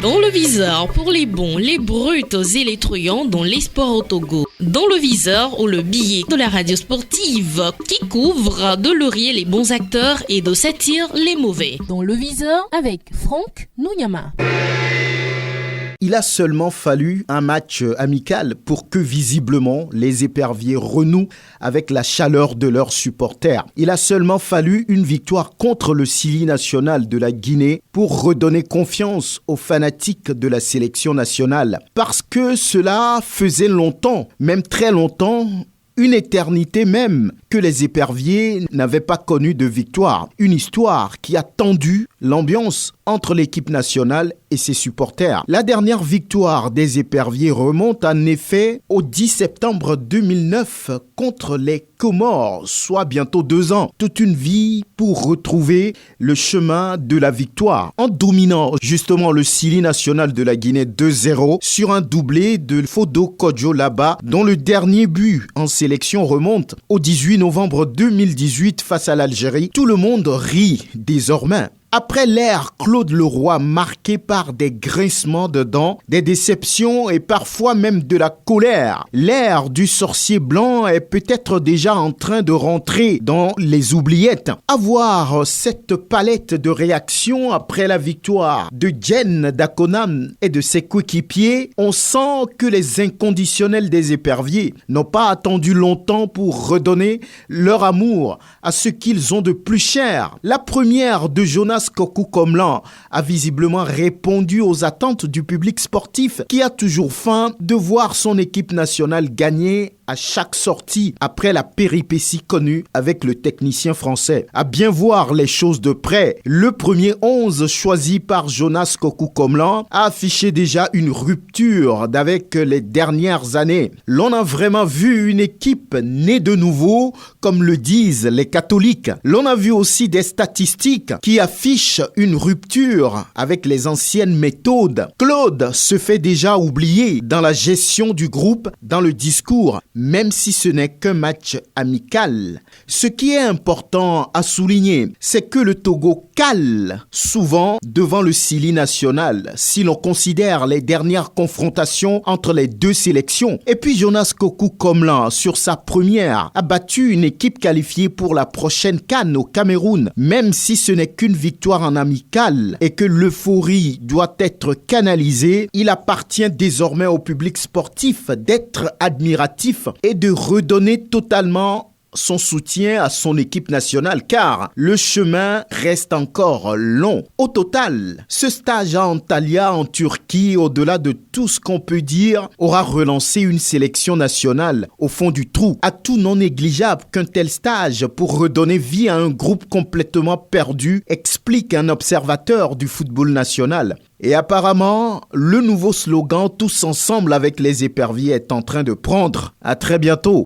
Dans le viseur, pour les bons, les brutes et les truands dans les sports au Togo. Dans le viseur, ou le billet de la radio sportive qui couvre de laurier les bons acteurs et de satire les mauvais. Dans le viseur, avec Franck Nouyama. Il a seulement fallu un match amical pour que visiblement les éperviers renouent avec la chaleur de leurs supporters. Il a seulement fallu une victoire contre le Sili national de la Guinée pour redonner confiance aux fanatiques de la sélection nationale. Parce que cela faisait longtemps, même très longtemps, une éternité même, que les éperviers n'avaient pas connu de victoire. Une histoire qui a tendu l'ambiance entre l'équipe nationale et ses supporters. La dernière victoire des éperviers remonte en effet au 10 septembre 2009 contre les Comores, soit bientôt 2 ans. Toute une vie pour retrouver le chemin de la victoire. En dominant justement le Sili national de la Guinée 2-0 sur un doublé de Fodo Kodjo Laba, dont le dernier but en sélection remonte au 18 novembre 2018 face à l'Algérie. Tout le monde rit désormais. Après l'ère Claude Leroy marquée par des grincements de dents, des déceptions et parfois même de la colère, l'ère du sorcier blanc est peut-être déjà en train de rentrer dans les oubliettes. Avoir cette palette de réactions après la victoire de Jen Dakonam et de ses coéquipiers, on sent que les inconditionnels des éperviers n'ont pas attendu longtemps pour redonner leur amour à ce qu'ils ont de plus cher. La première de Jonas Kokou Komlan a visiblement répondu aux attentes du public sportif qui a toujours faim de voir son équipe nationale gagner à chaque sortie après la péripétie connue avec le technicien français. À bien voir les choses de près, le premier 11 choisi par Jonas Kokou Komlan a affiché déjà une rupture d'avec les dernières années. L'on a vraiment vu une équipe née de nouveau, comme le disent les catholiques. L'on a vu aussi des statistiques qui affichent une rupture avec les anciennes méthodes. Claude se fait déjà oublier dans la gestion du groupe, dans le discours, même si ce n'est qu'un match amical. Ce qui est important à souligner, c'est que le Togo cale souvent devant le Sili national, si l'on considère les dernières confrontations entre les deux sélections. Et puis Jonas Kokou Komlan, sur sa première, a battu une équipe qualifiée pour la prochaine CAN au Cameroun, même si ce n'est qu'une victoire en amical et que l'euphorie doit être canalisée, il appartient désormais au public sportif d'être admiratif et de redonner totalement son soutien à son équipe nationale, car le chemin reste encore long. Au total, ce stage à Antalya en Turquie, au-delà de tout ce qu'on peut dire, aura relancé une sélection nationale au fond du trou. Atout non négligeable qu'un tel stage pour redonner vie à un groupe complètement perdu, explique un observateur du football national. Et apparemment, le nouveau slogan « Tous ensemble avec les éperviers » est en train de prendre. À très bientôt.